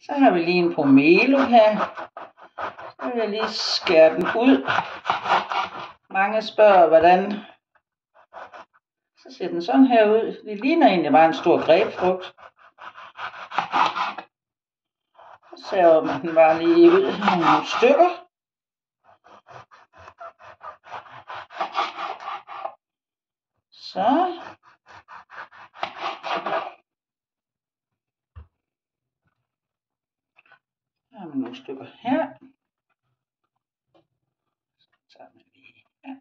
Så har vi lige en pomelo her. Så vil jeg lige skære den ud. Mange spørger, hvordan. Så ser den sådan her ud. Det ligner egentlig bare en stor grebfrugt. Så saver man den bare lige ud i nogle stykker. Så. Her har vi nogle stykker her. Så tager vi lige her.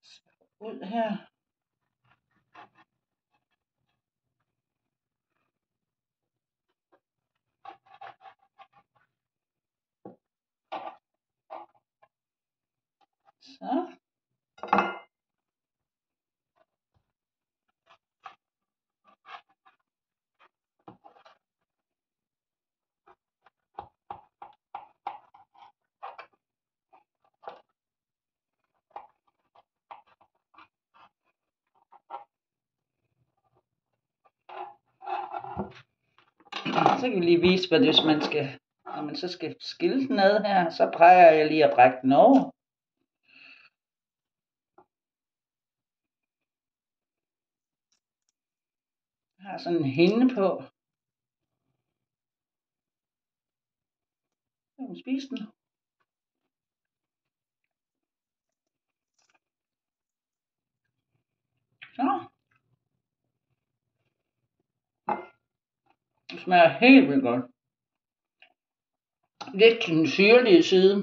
Så ud her. Så. Så kan vi lige vise, hvad det er, når man så skal skille den ad her, så plejer jeg lige at brække den over. Jeg har sådan en hinde på. Så kan man spise den. Så. Det smager helt vildt godt. Lidt til den syrlige side.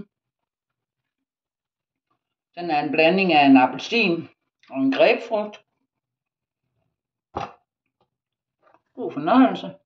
Den er en blanding af en appelsin og en grebfrugt. God fornøjelse.